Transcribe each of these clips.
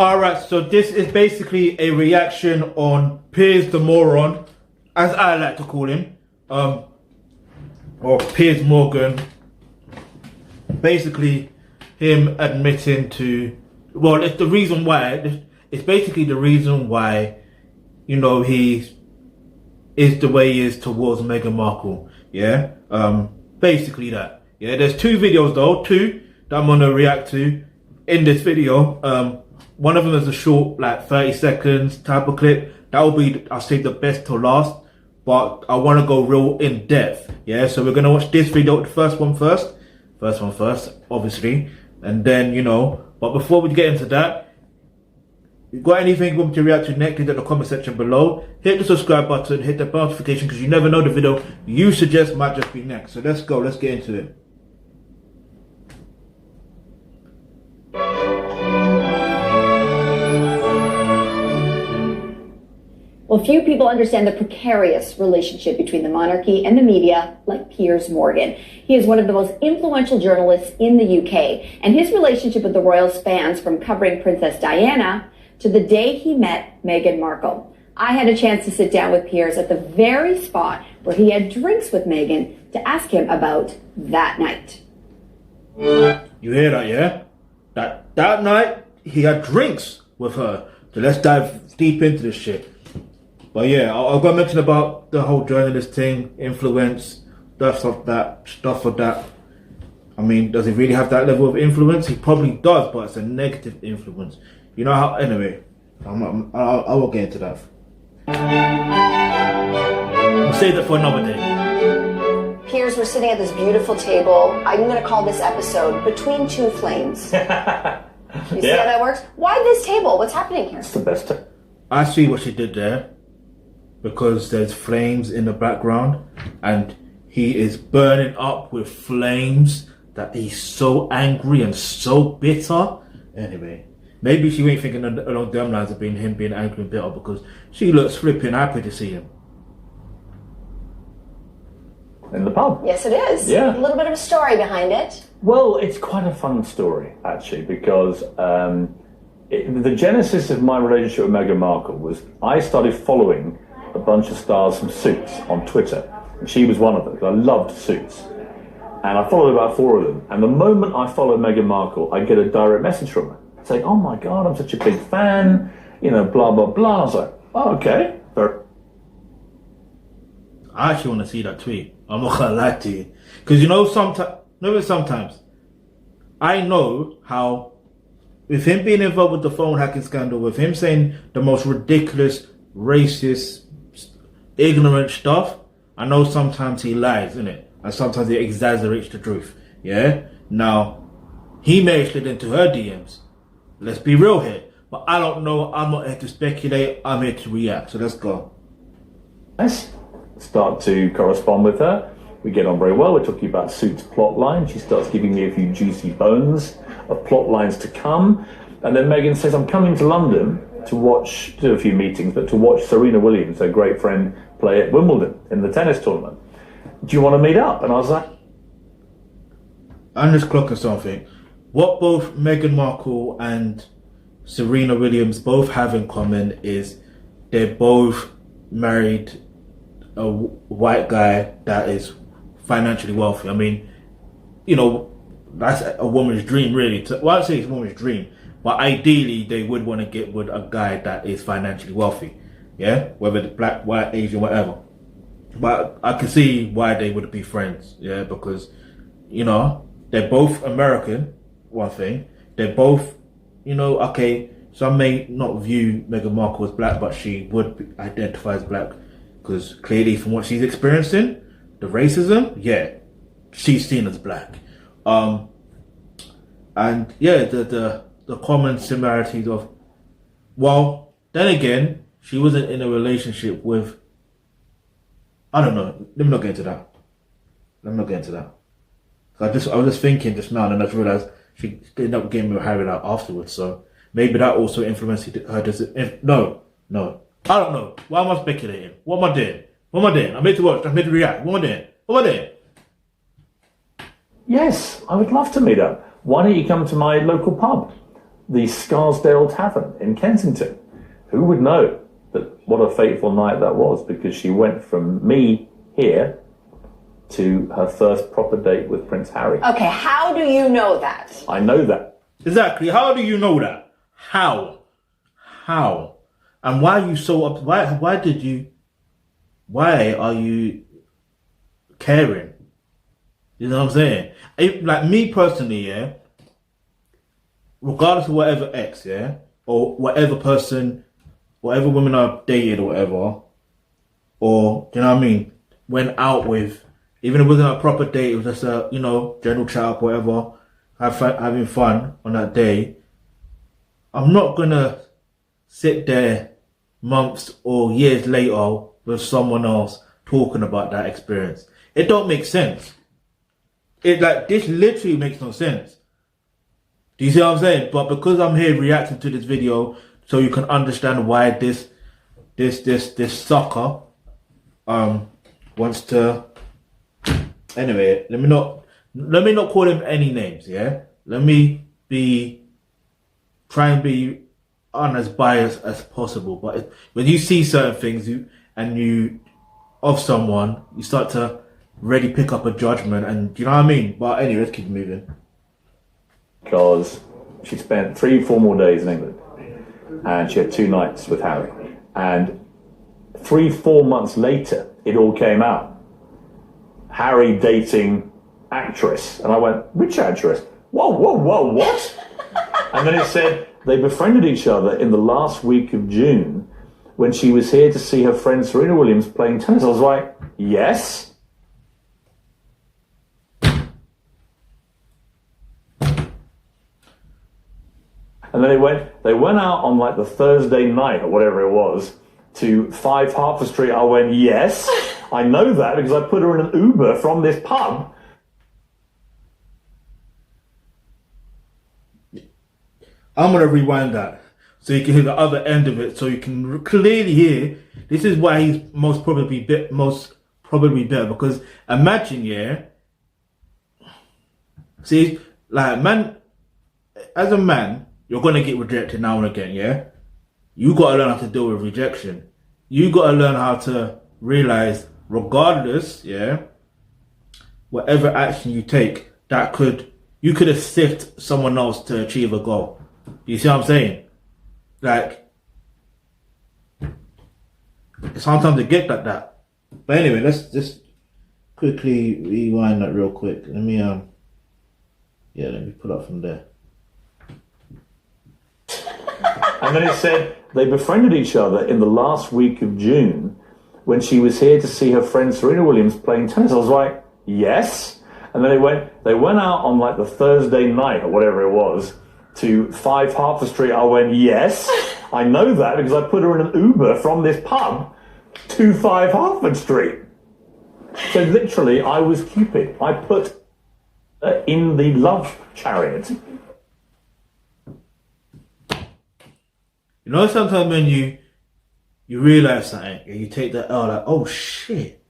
Alright, so this is basically a reaction on Piers the Moron, as I like to call him, or Piers Morgan. Basically, him admitting to, well, it's the reason why, it's basically the reason why, you know, he is the way he is towards Meghan Markle, yeah? Basically that, yeah? There's two videos though, that I'm gonna react to in this video. One of them is a short, like 30 seconds type of clip. That will be, I'll save the best till last, but I want to go real in depth. Yeah, so we're going to watch this video, the first one first, obviously. And then, you know, but before we get into that, if you got anything you want me to react to next, leave it in the comment section below. Hit the subscribe button, hit the bell notification, because you never know the video you suggest might just be next. So let's go, let's get into it. Well, few people understand the precarious relationship between the monarchy and the media like Piers Morgan. He is one of the most influential journalists in the UK, and his relationship with the royal spans from covering Princess Diana to the day he met Meghan Markle. I had a chance to sit down with Piers at the very spot where he had drinks with Meghan to ask him about that night. You hear that, yeah? That night, he had drinks with her. So let's dive deep into this shit. But yeah, I've got to mention about the whole journalist thing, influence, stuff of that. I mean, does he really have that level of influence? He probably does, but it's a negative influence. You know how, anyway, I will get into that. We'll save that for another day. Piers, we're sitting at this beautiful table. I'm going to call this episode Between Two Flames. You see how that works? Why this table? What's happening here? It's the best. I see what she did there. Because there's flames in the background and he is burning up with flames that he's so angry and so bitter. Anyway, maybe she ain't thinking along them lines of him being angry and bitter, because she looks flipping happy to see him. In the pub. Yes, it is. Yeah. A little bit of a story behind it. Well, it's quite a fun story, actually, because the genesis of my relationship with Meghan Markle was I started following a bunch of stars from Suits on Twitter, and she was one of them, because I loved Suits. And I followed about 4 of them, and the moment I followed Meghan Markle, I get a direct message from her saying, "Oh my God, I'm such a big fan, you know, blah, blah, blah." I was like, "Oh, okay." I actually want to see that tweet. I'm not gonna lie to you, because you know, sometimes I know how, with him being involved with the phone hacking scandal, with him saying the most ridiculous, racist, ignorant stuff, I know sometimes he lies, innit? And sometimes he exaggerates the truth, yeah? Now, he may have slid into her DMs. Let's be real here. But I don't know, I'm not here to speculate, I'm here to react, so let's go. Let's start to correspond with her. We get on very well. We're talking about Suits plot line. She starts giving me a few juicy bones of plot lines to come. And then Meghan says, "I'm coming to London to do a few meetings, but to watch Serena Williams, her great friend, play at Wimbledon in the tennis tournament. Do you want to meet up?" And I was like, I'm just clocking something. What both Meghan Markle and Serena Williams both have in common is they're both married a white guy that is financially wealthy. I mean, you know, that's a woman's dream, really. Well, I'd say it's a woman's dream, but ideally they would want to get with a guy that is financially wealthy. Yeah, whether it's black, white, Asian, whatever. But I can see why they would be friends. Yeah, because, you know, they're both American. One thing, they're both, you know, okay, some may not view Meghan Markle as black, but she would identify as black, because clearly from what she's experiencing, the racism, yeah, she's seen as black. And yeah, the common similarities of, well, then again, she wasn't in a relationship with, I don't know, let me not get into that. I was just thinking just now, and then I just realised she ended up getting with Harry out afterwards, so maybe that also influenced her. No, I don't know. Why am I speculating? What am I doing? I'm here to watch, I'm here to react. What am I doing? "Yes, I would love to meet up. Why don't you come to my local pub? the Scarsdale Tavern in Kensington. Who would know that what a fateful night that was, because she went from me here to her first proper date with Prince Harry. Okay, how do you know that? I know that. Exactly. How do you know that? How? And why are you so up? Why are you caring? You know what I'm saying? Like me personally, yeah, regardless of whatever ex, yeah, or whatever person, whatever woman I've dated or whatever, or, do you know what I mean, went out with, even if it wasn't a proper date, it was just a, general chat up, whatever, having fun on that day, I'm not gonna sit there months or years later with someone else talking about that experience. It don't make sense. This literally makes no sense. Do you see what I'm saying? But because I'm here reacting to this video, so you can understand why this sucker wants to. Anyway, let me not call him any names. Yeah, let me try and be as biased as possible. But when you see certain things of someone, you start to really pick up a judgment, and you know what I mean. But anyway, let's keep moving. Because she spent 3-4 more days in England, and she had 2 nights with Harry, and 3-4 months later, it all came out. Harry dating actress, and I went, which actress? Whoa, what? And then it said they befriended each other in the last week of June when she was here to see her friend Serena Williams playing tennis. I was like, yes. And then they went out on like the Thursday night or whatever it was to 5 Hertford Street. I went, yes, I know that because I put her in an Uber from this pub. I'm going to rewind that so you can hear the other end of it, so you can clearly hear. This is why he's most probably better, because imagine, yeah, see, like, man, as a man, you're going to get rejected now and again, yeah? You got to learn how to deal with rejection. You got to learn how to realize, regardless, yeah, whatever action you take, you could assist someone else to achieve a goal. You see what I'm saying? Like, sometimes it gets like that. But anyway, let's just quickly rewind that real quick. Let me pull up from there. And then it said they befriended each other in the last week of June when she was here to see her friend Serena Williams playing tennis. I was like, yes. And then they went out on like the Thursday night or whatever it was to 5 Hertford Street. I went, yes, I know that because I put her in an Uber from this pub to 5 Hertford Street. So literally, I was Cupid. I put in the love chariot. You know, sometimes when you realize something and you take that L, like, oh shit,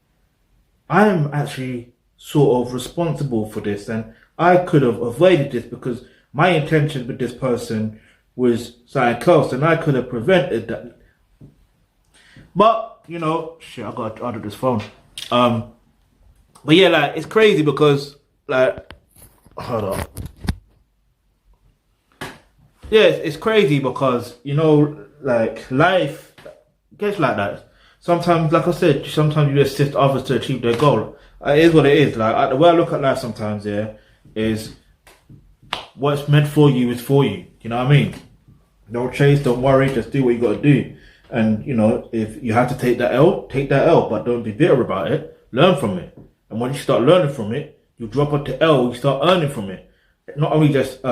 I'm actually sort of responsible for this, and I could have avoided this because my intention with this person was something else, and I could have prevented that. But, shit, I got out of this phone. But yeah, like, it's crazy because, like, hold on. Yeah, it's crazy because, like, life gets like that. Sometimes, like I said, sometimes you assist others to achieve their goal. It is what it is. Like, the way I look at life sometimes, yeah, is what's meant for you is for you. You know what I mean? Don't chase, don't worry, just do what you got to do. And, if you have to take that L, but don't be bitter about it. Learn from it. And when you start learning from it, you drop it to L, you start earning from it. Not only just,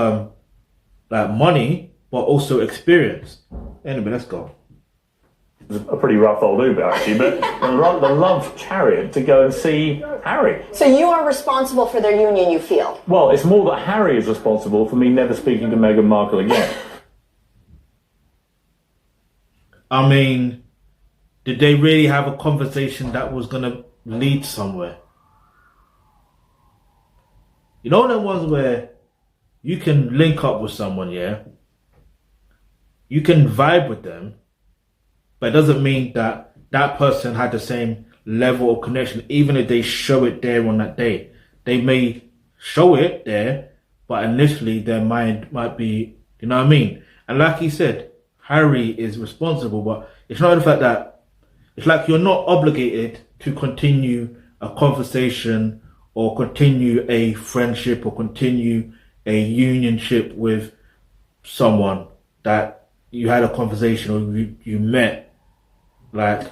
like money, but also experience. Anyway, let's go. It was a pretty rough old Uber, actually, but the love chariot to go and see Harry. So you are responsible for their union, you feel? Well, it's more that Harry is responsible for me never speaking to Meghan Markle again. I mean, did they really have a conversation that was going to lead somewhere? You know them ones where you can link up with someone, yeah, you can vibe with them, but it doesn't mean that that person had the same level of connection, even if they show it there on that day. They may show it there, but initially their mind might be, you know what I mean? And like he said, Harry is responsible, but it's not the fact that it's like you're not obligated to continue a conversation or continue a friendship or continue a unionship with someone that you had a conversation or you met. Like, do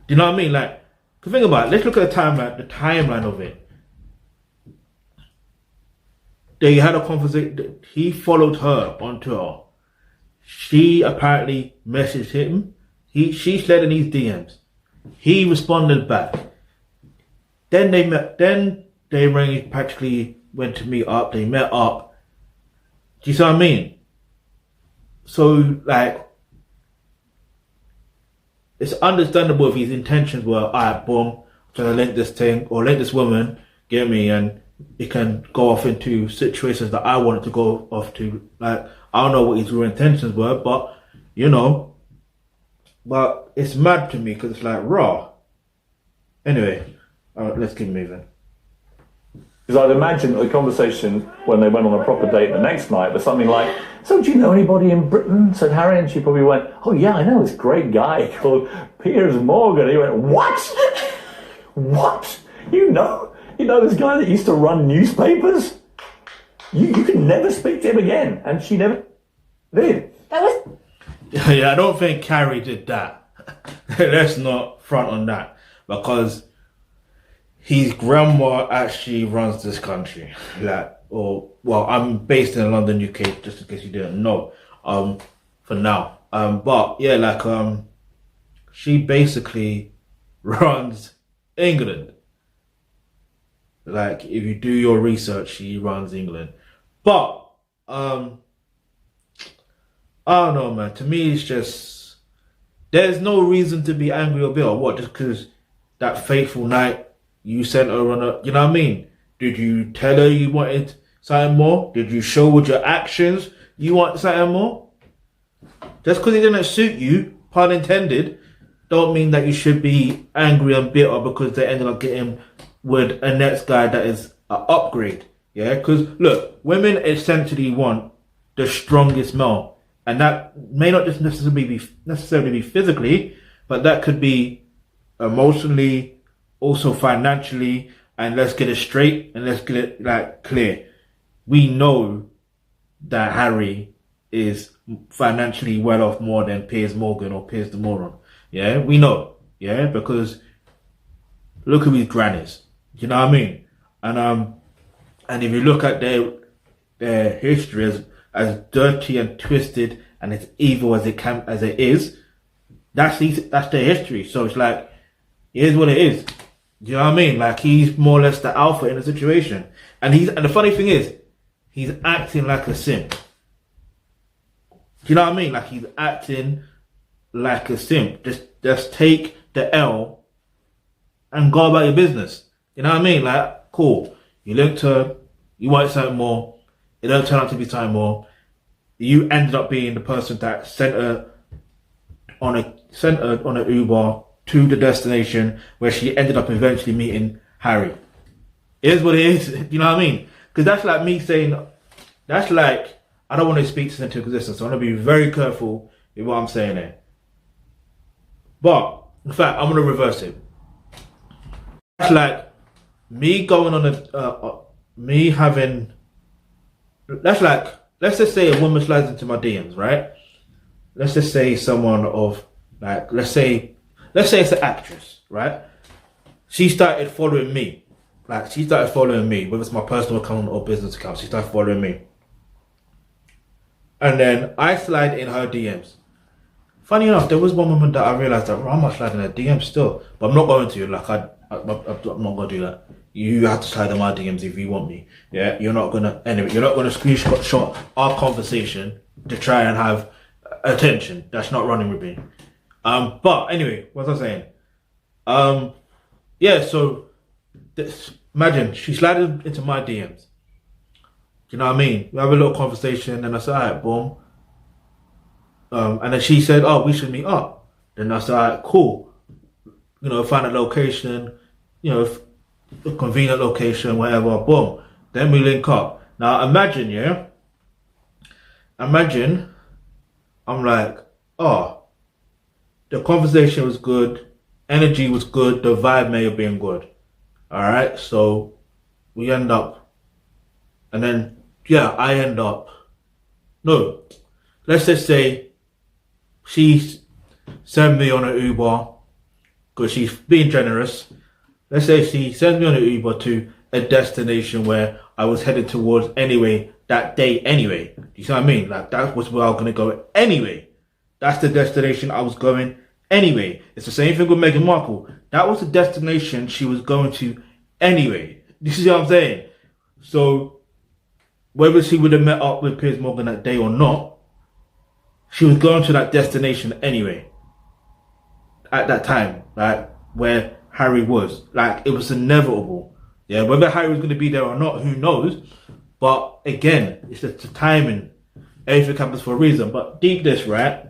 you know what I mean? Like, think about it. Let's look at the timeline of it. They had a conversation. He followed her on Twitter. She apparently messaged him. She slid in his DMs. He responded back. Then they met. Then they practically went to meet up. They met up. Do you see what I mean? So like, it's understandable if his intentions were, alright, boom, trying to link this thing or link this woman, get me, and it can go off into situations that I wanted to go off to. Like, I don't know what his real intentions were, but you know, but it's mad to me because it's like raw. Anyway, let's keep moving. Because I'd imagine the conversation when they went on a proper date the next night was something like, so do you know anybody in Britain? Said Harry, and she probably went, oh yeah, I know this great guy called Piers Morgan. He went, what? What? You know this guy that used to run newspapers? You can never speak to him again. And she never did. That was... Yeah, I don't think Harry did that. Let's not front on that. Because his grandma actually runs this country. I'm based in London, UK, just in case you didn't know. For now. But yeah, she basically runs England. Like, if you do your research, she runs England. But I don't know, man. To me, it's just there's no reason to be angry or bitter. What? Just because that fateful night you sent her on a, you know what I mean? Did you tell her you wanted something more? Did you show with your actions you want something more? Just because it didn't suit you, pun intended, don't mean that you should be angry and bitter because they ended up getting with a next guy that is an upgrade. Yeah, because look, women essentially want the strongest male, and that may not just necessarily be physically, but that could be emotionally, also financially. And let's get it straight and let's get it clear. We know that Harry is financially well off more than Piers Morgan or Piers the Moron. Yeah, we know. Yeah, because look who his gran is. You know what I mean? And if you look at their history as dirty and twisted and as evil as it is, that's their history. So it's like, here's what it is. You know what I mean? Like, he's more or less the alpha in the situation. And the funny thing is, he's acting like a simp. You know what I mean? Like, he's acting like a simp. Just take the L and go about your business. You know what I mean? Like, cool. You linked her, you wanted something more, it don't turn out to be something more. You ended up being the person that sent her on an Uber to the destination where she ended up eventually meeting Harry. It is what it is. You know what I mean? Because that's like me saying, that's like, I don't want to speak this into existence, so I want to be very careful with what I'm saying there. But, in fact, I'm going to reverse it. That's like me going on me having, that's like, let's just say a woman slides into my DMs, right? Let's just say someone of, like, let's say it's an actress, right? She started following me. Like, she started following me, whether it's my personal account or business account, she started following me. And then I slide in her DMs. Funny enough, there was one woman that I realized that I'm not sliding her DMs still, but I'm not going to. Like, I'm not going to do that. You have to slide in my DMs if you want me. Yeah, you're not going to screenshot our conversation to try and have attention. That's not running with me. But anyway, what was I saying? Yeah, so imagine she slided into my DMs. You know what I mean? We have a little conversation and I said, alright, boom. And then she said, "Oh, we should meet up." Then I said, "All right, cool. Find a location, a convenient location, whatever. Boom. Then we link up. Now imagine, yeah. Imagine, I'm like, oh, the conversation was good, energy was good, the vibe may have been good. All right, so we end up, and then I end up. No, let's just say she sent me on an Uber because she's being generous. Let's say she sends me on an Uber to a destination where I was headed towards anyway that day anyway. You see what I mean? Like that was where I was gonna go anyway. That's the destination I was going anyway. It's the same thing with Meghan Markle. That was the destination she was going to anyway. You see what I'm saying? So whether she would have met up with Piers Morgan that day or not, she was going to that destination anyway. At that time, like where Harry was, like it was inevitable. Yeah, whether Harry was going to be there or not, who knows? But again, it's just the timing. Everything happens for a reason. But deep this, right?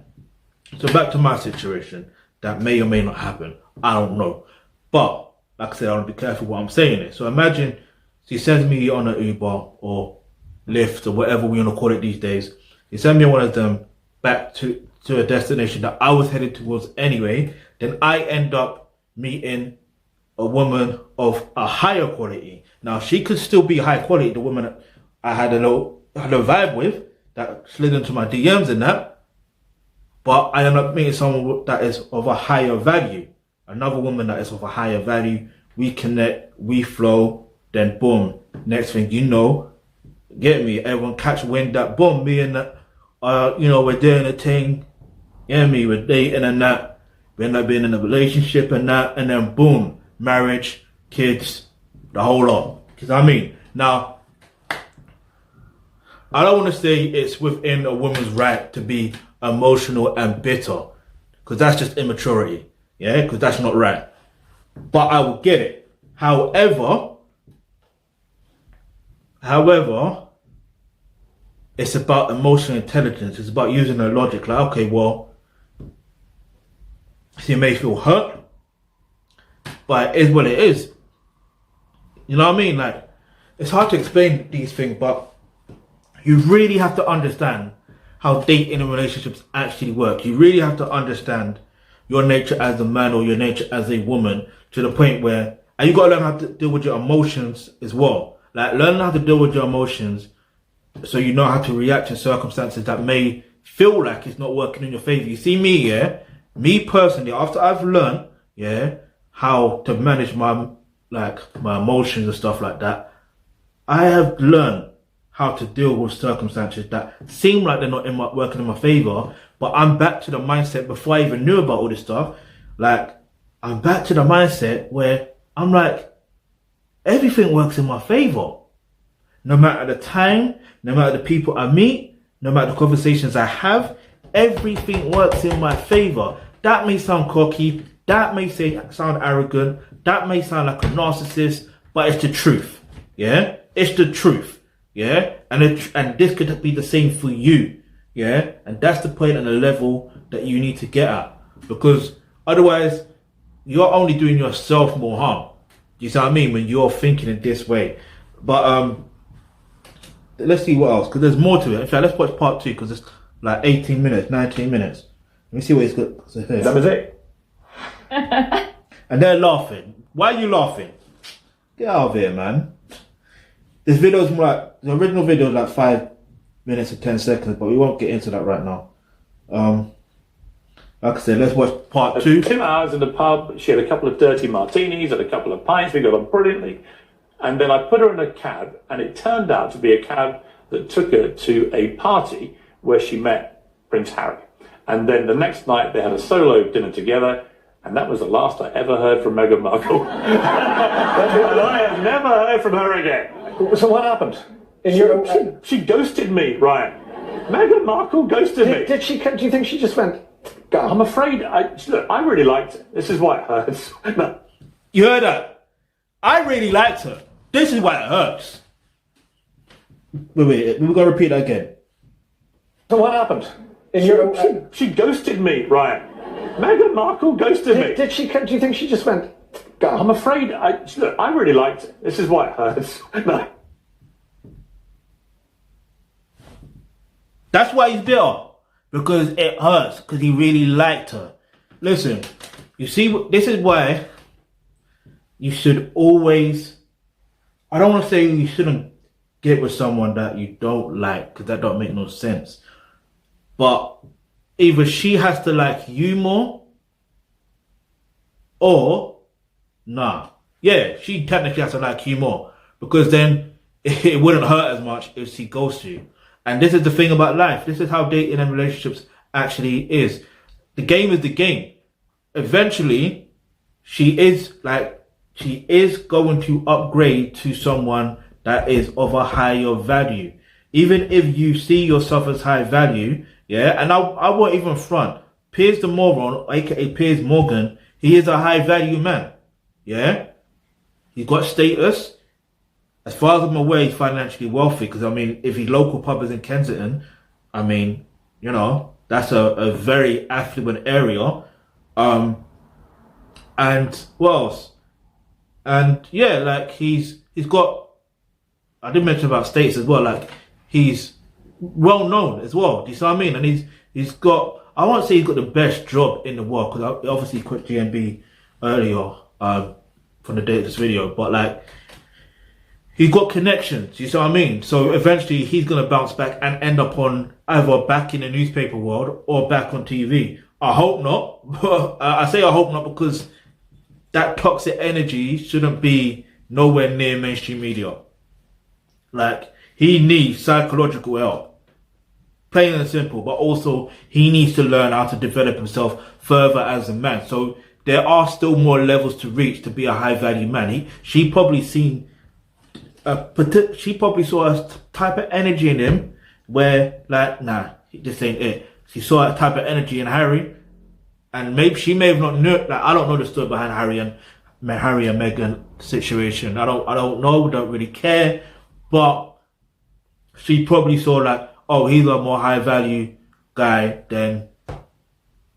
So back to my situation, that may or may not happen. I don't know. But like I said, I want to be careful what I'm saying here. So imagine she sends me on an Uber or Lyft or whatever we want to call it these days. She sends me on one of them back to a destination that I was headed towards anyway. Then I end up meeting a woman of a higher quality. Now she could still be high quality, the woman that I had a vibe with, that slid into my DMs and that. But I end up meeting someone that is of a higher value. Another woman that is of a higher value. We connect, we flow, then boom. Next thing you know, get me, everyone catch wind that boom, me and that, we're doing a thing. Yeah, me, we're dating and that. We end up being in a relationship and that, and then boom, marriage, kids, the whole lot. Because I mean, now, I don't want to say it's within a woman's right to be emotional and bitter, because that's just immaturity. Yeah, because that's not right. But I will get it. However, it's about emotional intelligence. It's about using the logic. Like, okay, well, she may feel hurt, but it is what it is. You know what I mean? Like, it's hard to explain these things, but you really have to understand how dating and relationships actually work. You really have to understand your nature as a man or your nature as a woman to the point where, and you got to learn how to deal with your emotions as well. Like, learn how to deal with your emotions so you know how to react to circumstances that may feel like it's not working in your favor. You see me, yeah? Me personally, after I've learned, yeah, how to manage my emotions and stuff like that, I have learned how to deal with circumstances that seem like they're not working in my favor, but I'm back to the mindset before I even knew about all this stuff. Like, I'm back to the mindset where I'm like, everything works in my favor. No matter the time, no matter the people I meet, no matter the conversations I have, everything works in my favor. That may sound cocky, that may sound arrogant, that may sound like a narcissist, but it's the truth. Yeah? It's the truth. Yeah? And this could be the same for you. Yeah? And that's the point and the level that you need to get at. Because otherwise, you're only doing yourself more harm. You see what I mean? When you're thinking in this way. But let's see what else, because there's more to it. In fact, let's watch part 2, because it's like 18 minutes, 19 minutes. Let me see what he's got to say. That was it. And they're laughing. Why are you laughing? Get out of here, man. This video's more like, the original video is like 5 minutes and 10 seconds, but we won't get into that right now. Like I said, let's watch part 2. 2 hours in the pub, she had a couple of dirty martinis and a couple of pints, we got on brilliantly. And then I put her in a cab, and it turned out to be a cab that took her to a party where she met Prince Harry. And then the next night they had a solo dinner together, and that was the last I ever heard from Meghan Markle. And I have never heard from her again. So what happened? She ghosted me, Ryan. Meghan Markle ghosted me. Did she? Do you think she just went? God. I'm afraid. Look, I really liked her. This is why it hurts. No. You heard that? I really liked her. This is why it hurts. Wait, we're going to repeat that again. So what happened? In your, She ghosted me, right? Meghan Markle ghosted me. did she? Do you think she just went? Go. I'm afraid. Look, I really liked it. This is why it hurts. No. That's why he's bitter. Because it hurts. Because he really liked her. Listen, you see, this is why you should always... I don't want to say you shouldn't get with someone that you don't like. Because that don't make no sense. But either she has to like you more. Or... Nah. Yeah, she technically has to like you more. Because then it wouldn't hurt as much if she ghosts you. And this is the thing about life. This is how dating and relationships actually is. The game is the game. Eventually, she is going to upgrade to someone that is of a higher value. Even if you see yourself as high value, yeah, and I won't even front. Piers the Moron, aka Piers Morgan, he is a high value man. Yeah, he's got status. As far as I'm aware, he's financially wealthy. Because I mean, if his local pub is in Kensington, I mean, you know, that's a very affluent area. And what else? And yeah, like he's got. I did mention about status as well. Like he's well known as well. Do you see what I mean? And he's got. I won't say he's got the best job in the world because obviously he quit GMB earlier. From the date of this video, but like he's got connections, you see what I mean? So eventually he's gonna bounce back and end up on either back in the newspaper world or back on TV. I hope not, but I say I hope not because that toxic energy shouldn't be nowhere near mainstream media. Like he needs psychological help, plain and simple, but also he needs to learn how to develop himself further as a man. So there are still more levels to reach to be a high value man. She probably saw a type of energy in him where like, nah, this ain't it. She saw a type of energy in Harry, and maybe she may have not knew. Like I don't know the story behind Harry and Meghan situation. I don't know. Don't really care. But she probably saw like, oh, he's a more high value guy than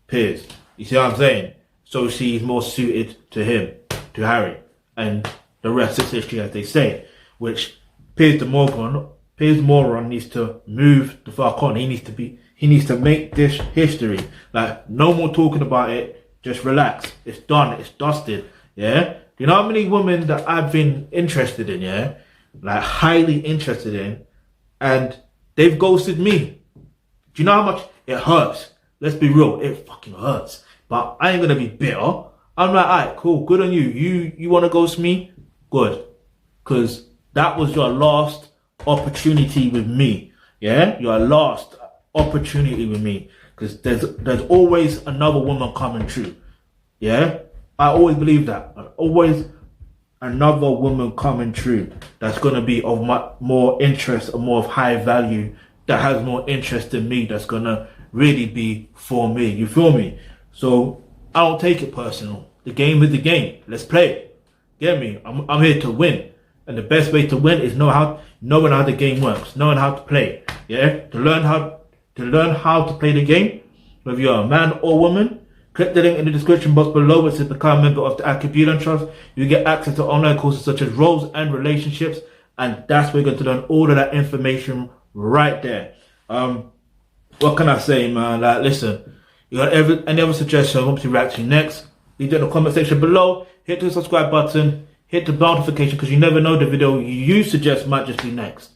Piers. You see what I'm saying? So she's more suited to him, to Harry, and the rest is history, as they say. Which Piers Moron needs to move the fuck on. He needs to make this history. Like no more talking about it. Just relax. It's done. It's dusted. Yeah. Do you know how many women that I've been interested in? Yeah, like highly interested in, and they've ghosted me. Do you know how much it hurts? Let's be real. It fucking hurts. But I ain't gonna be bitter. I'm like, alright, cool, good on you. You wanna ghost me? Good. Cause that was your last opportunity with me. Yeah? Your last opportunity with me. Cause there's always another woman coming through. Yeah? I always believe that. Always another woman coming through that's gonna be of more interest or more of high value, that has more interest in me, that's gonna really be for me. You feel me? So I don't take it personal. The game is the game. Let's play it. Get me? I'm here to win, and the best way to win is knowing how the game works, knowing how to play. Yeah, to learn how to play the game. Whether you're a man or woman, click the link in the description box below which says become a member of the Alkebulan Trust. You get access to online courses such as roles and relationships, and that's where you're going to learn all of that information right there. What can I say, man? Like, listen. You got any other suggestions I want to react to next? Leave it in the comment section below. Hit the subscribe button. Hit the bell notification because you never know the video you suggest might just be next.